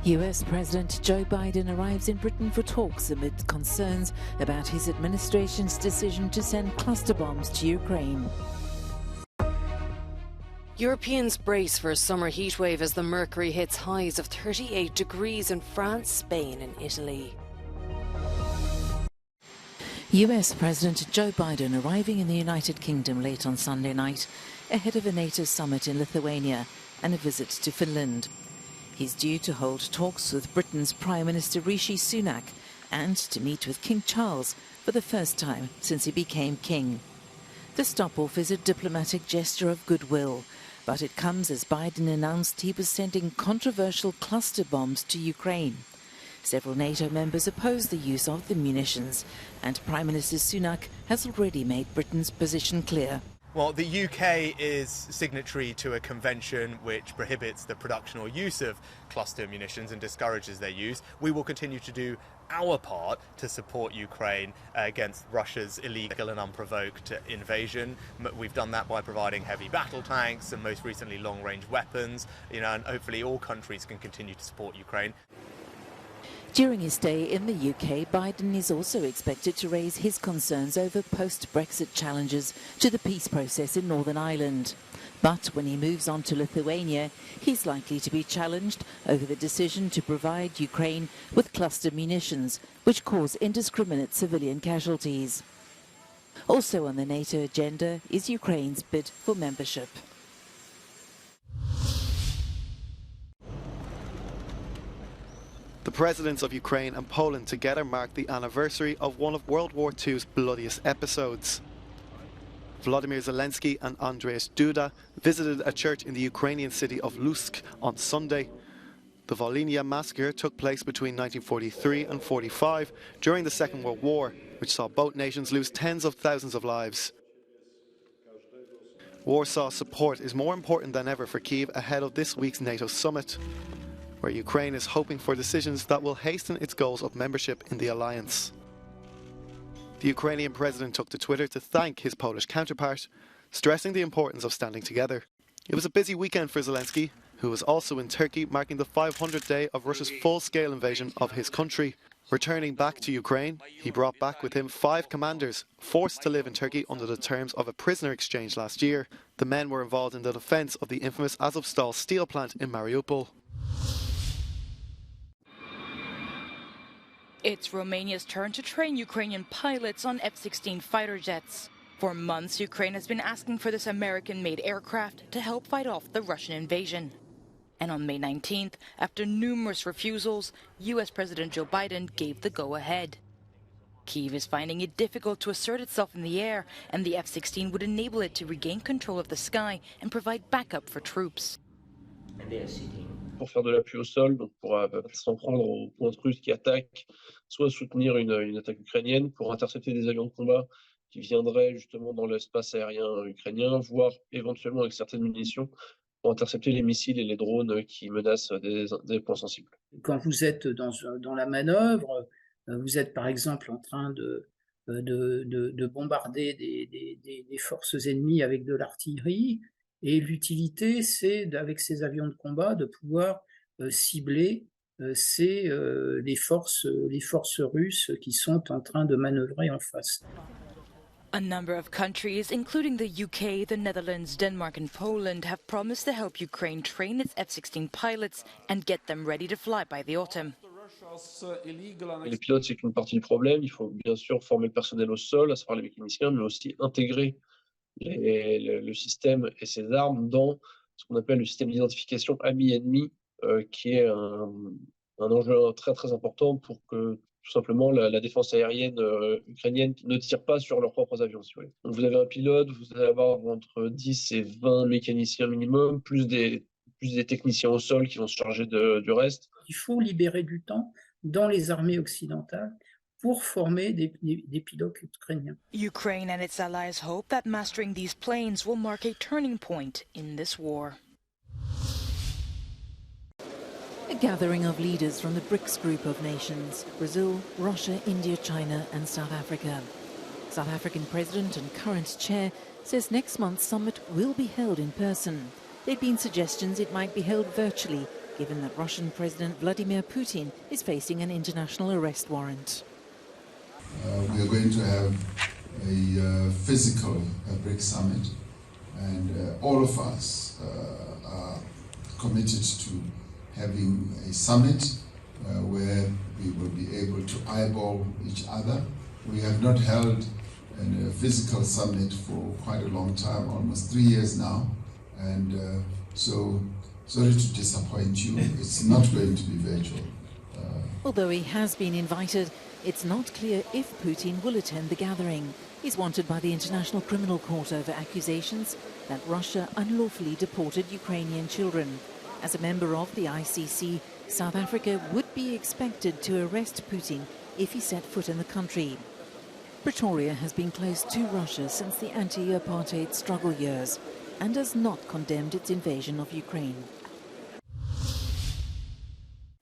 US President Joe Biden arrives in Britain for talks amid concerns about his administration's decision to send cluster bombs to Ukraine. Europeans brace for a summer heatwave as the mercury hits highs of 38 degrees in France, Spain and Italy. US President Joe Biden arriving in the United Kingdom late on Sunday night ahead of a NATO summit in Lithuania and a visit to Finland. He's due to hold talks with Britain's Prime Minister Rishi Sunak and to meet with King Charles for the first time since he became king. The stop-off is a diplomatic gesture of goodwill, but it comes as Biden announced he was sending controversial cluster bombs to Ukraine. Several NATO members oppose the use of the munitions, and Prime Minister Sunak has already made Britain's position clear. Well, the UK is signatory to a convention which prohibits the production or use of cluster munitions and discourages their use. We will continue to do our part to support Ukraine against Russia's illegal and unprovoked invasion. We've done that by providing heavy battle tanks and most recently long-range weapons, and hopefully all countries can continue to support Ukraine. During his stay in the UK, Biden is also expected to raise his concerns over post-Brexit challenges to the peace process in Northern Ireland. But when he moves on to Lithuania, he's likely to be challenged over the decision to provide Ukraine with cluster munitions, which cause indiscriminate civilian casualties. Also on the NATO agenda is Ukraine's bid for membership. The presidents of Ukraine and Poland together mark the anniversary of one of World War II's bloodiest episodes. Volodymyr Zelensky and Andrzej Duda visited a church in the Ukrainian city of Lutsk on Sunday. The Volhynia massacre took place between 1943 and 45 during the Second World War, which saw both nations lose tens of thousands of lives. Warsaw support is more important than ever for Kyiv ahead of this week's NATO summit, where Ukraine is hoping for decisions that will hasten its goals of membership in the alliance. The Ukrainian president took to Twitter to thank his Polish counterpart, stressing the importance of standing together. It was a busy weekend for Zelensky, who was also in Turkey marking the 500th day of Russia's full-scale invasion of his country. Returning back to Ukraine, he brought back with him 5 commanders forced to live in Turkey under the terms of a prisoner exchange last year. The men were involved in the defence of the infamous Azovstal steel plant in Mariupol. It's Romania's turn to train Ukrainian pilots on F-16 fighter jets. For months, Ukraine has been asking for this American-made aircraft to help fight off the Russian invasion. And on May 19th, after numerous refusals, US President Joe Biden gave the go-ahead. Kyiv is finding it difficult to assert itself in the air, and the F-16 would enable it to regain control of the sky and provide backup for troops. Pour faire de l'appui au sol, donc pour s'en prendre aux pointes russes qui attaquent, soit soutenir une attaque ukrainienne pour intercepter des avions de combat qui viendraient justement dans l'espace aérien ukrainien, voire éventuellement avec certaines munitions pour intercepter les missiles et les drones qui menacent des points sensibles. Quand vous êtes dans la manœuvre, vous êtes par exemple en train de bombarder des forces ennemies avec de l'artillerie, et l'utilité, c'est, avec ces avions de combat, de pouvoir cibler les forces russes qui sont en train de manœuvrer en face. A number of countries, including the UK, the Netherlands, Denmark and Poland, have promised to help Ukraine train its F-16 pilots and get them ready to fly by the autumn. Les pilotes, c'est qu'une partie du problème. Il faut bien sûr former le personnel au sol, à savoir les mécaniciens, mais aussi intégrer le système et ses armes dans ce qu'on appelle le système d'identification ami-ennemi, qui est un enjeu très très important pour que tout simplement la défense aérienne ukrainienne ne tire pas sur leurs propres avions. Si vous voulez. Donc vous avez un pilote, vous allez avoir entre 10 et 20 mécaniciens minimum, plus des techniciens au sol qui vont se charger du reste. Il faut libérer du temps dans les armées occidentales pour former des pilotes ukrainiens. Ukraine and its allies hope that mastering these planes will mark a turning point in this war. A gathering of leaders from the BRICS group of nations: Brazil, Russia, India, China and South Africa. South African President and current chair says next month's summit will be held in person. There have been suggestions it might be held virtually, given that Russian President Vladimir Putin is facing an international arrest warrant. We are going to have a physical BRICS summit, and all of us are committed to having a summit where we will be able to eyeball each other. We have not held a physical summit for quite a long time, almost 3 years now, and so sorry to disappoint you, it's not going to be virtual. Although he has been invited, it's not clear if Putin will attend the gathering. He's wanted by the International Criminal Court over accusations that Russia unlawfully deported Ukrainian children. As a member of the ICC, South Africa would be expected to arrest Putin if he set foot in the country. Pretoria has been close to Russia since the anti-apartheid struggle years and has not condemned its invasion of Ukraine.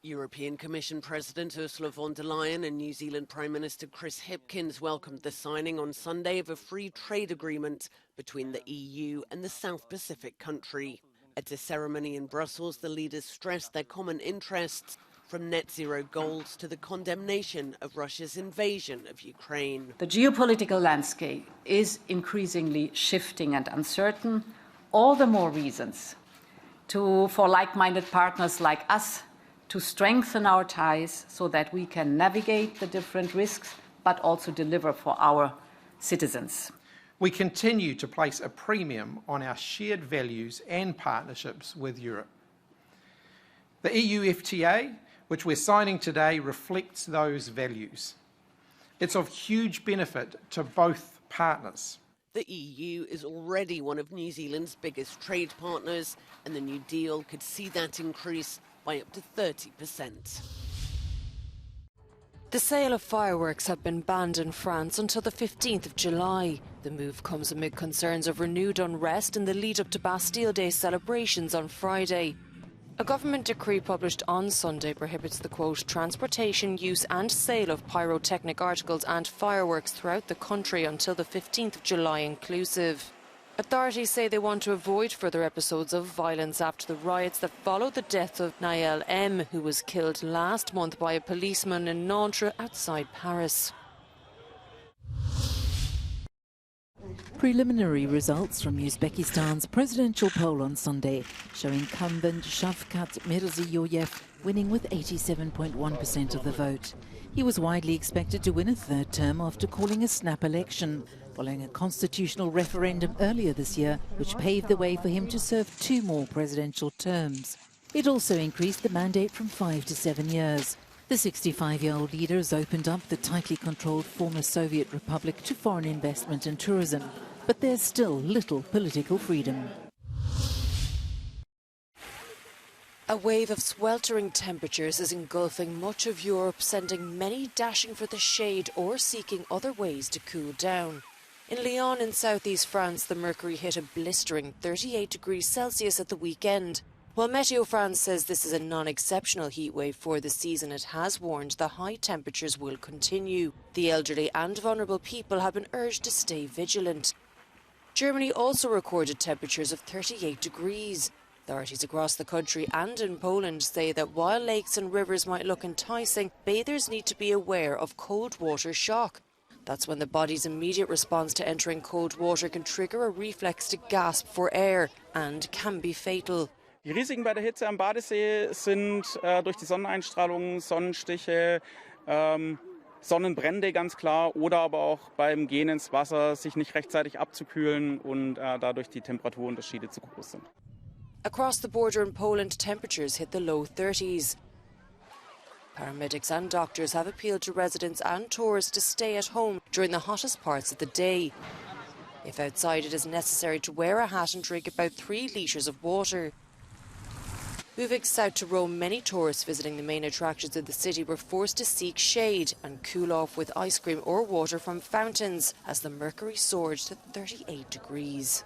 European Commission President Ursula von der Leyen and New Zealand Prime Minister Chris Hipkins welcomed the signing on Sunday of a free trade agreement between the EU and the South Pacific country. At a ceremony in Brussels, the leaders stressed their common interests, from net zero goals to the condemnation of Russia's invasion of Ukraine. The geopolitical landscape is increasingly shifting and uncertain. All the more reasons for like-minded partners like us to strengthen our ties so that we can navigate the different risks but also deliver for our citizens. We continue to place a premium on our shared values and partnerships with Europe. The EU FTA, which we're signing today, reflects those values. It's of huge benefit to both partners. The EU is already one of New Zealand's biggest trade partners, and the new deal could see that increase by up to 30%. The sale of fireworks have been banned in France until the 15th of July. The move comes amid concerns of renewed unrest in the lead-up to Bastille Day celebrations on Friday. A government decree published on Sunday prohibits the, quote, transportation, use and sale of pyrotechnic articles and fireworks throughout the country until the 15th of July inclusive. Authorities say they want to avoid further episodes of violence after the riots that followed the death of Naël M, who was killed last month by a policeman in Nantes outside Paris. Preliminary results from Uzbekistan's presidential poll on Sunday show incumbent Shavkat Mirziyoyev winning with 87.1% of the vote. He was widely expected to win a third term after calling a snap election, following a constitutional referendum earlier this year, which paved the way for him to serve 2 more presidential terms. It also increased the mandate from 5 to 7 years. The 65-year-old leader has opened up the tightly controlled former Soviet republic to foreign investment and tourism, but there's still little political freedom. A wave of sweltering temperatures is engulfing much of Europe, sending many dashing for the shade or seeking other ways to cool down. In Lyon in southeast France, the mercury hit a blistering 38 degrees Celsius at the weekend. While Meteo France says this is a non-exceptional heatwave for the season, it has warned the high temperatures will continue. The elderly and vulnerable people have been urged to stay vigilant. Germany also recorded temperatures of 38 degrees. Authorities across the country and in Poland say that while lakes and rivers might look enticing, bathers need to be aware of cold water shock. That's when the body's immediate response to entering cold water can trigger a reflex to gasp for air and can be fatal. Die Risiken bei der Hitze am Badesee sind durch die Sonneneinstrahlung, Sonnenstiche, Sonnenbrände ganz klar, oder aber auch beim Gehen ins Wasser sich nicht rechtzeitig abzukühlen und dadurch die Temperaturunterschiede zu groß sind. Across the border in Poland, temperatures hit the low 30s. Paramedics and doctors have appealed to residents and tourists to stay at home during the hottest parts of the day. If outside, it is necessary to wear a hat and drink about 3 litres of water. Moving south to Rome, many tourists visiting the main attractions in the city were forced to seek shade and cool off with ice cream or water from fountains as the mercury soared to 38 degrees.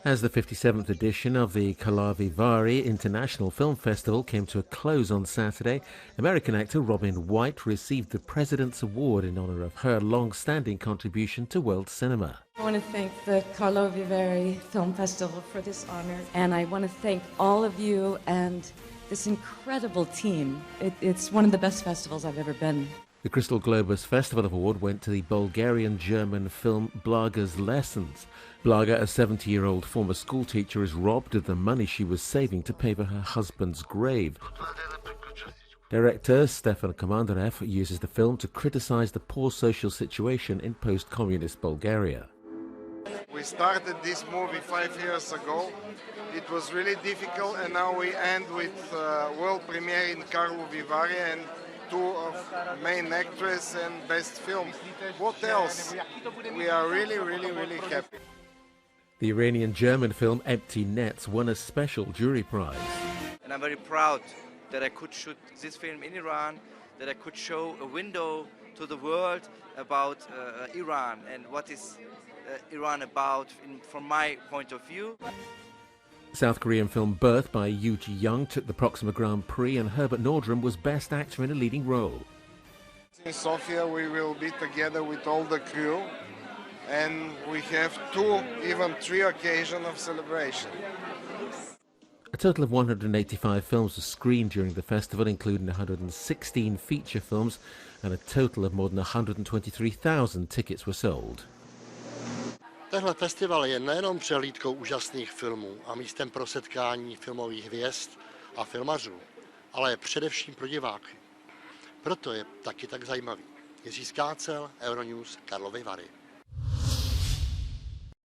As the 57th edition of the Karlovy Vary International Film Festival came to a close on Saturday, American actor Robin White received the President's Award in honor of her long-standing contribution to world cinema. I want to thank the Karlovy Vary Film Festival for this honor, and I want to thank all of you and this incredible team. It's one of the best festivals I've ever been. The Crystal Globus Festival Award went to the Bulgarian-German film Blaga's Lessons. Blaga, a 70-year-old former schoolteacher, is robbed of the money she was saving to pay for her husband's grave. Director Stefan Komandarev uses the film to criticize the poor social situation in post-communist Bulgaria. We started this movie 5 years ago. It was really difficult, and now we end with world premiere in Karlovy Vary and 2 of main actress and best film. What else? We are really happy. The Iranian-German film Empty Nets won a special jury prize. And I'm very proud that I could shoot this film in Iran, that I could show a window to the world about Iran and what is Iran about from my point of view. South Korean film Birth by Yoo Ji-young took the Proxima Grand Prix, and Herbert Nordrum was Best Actor in a Leading Role. In Sofia we will be together with all the crew, and we have 2, even 3 occasions of celebration. A total of 185 films were screened during the festival, including 116 feature films, and a total of more than 123,000 tickets were sold. Tenhle festival je nejenom přehlídkou úžasných filmů a místem pro setkání filmových hvězd a filmařů, ale je především pro diváky. Proto je taky tak zajímavý. Jiří Skácel, Euronews, Karlovy Vary.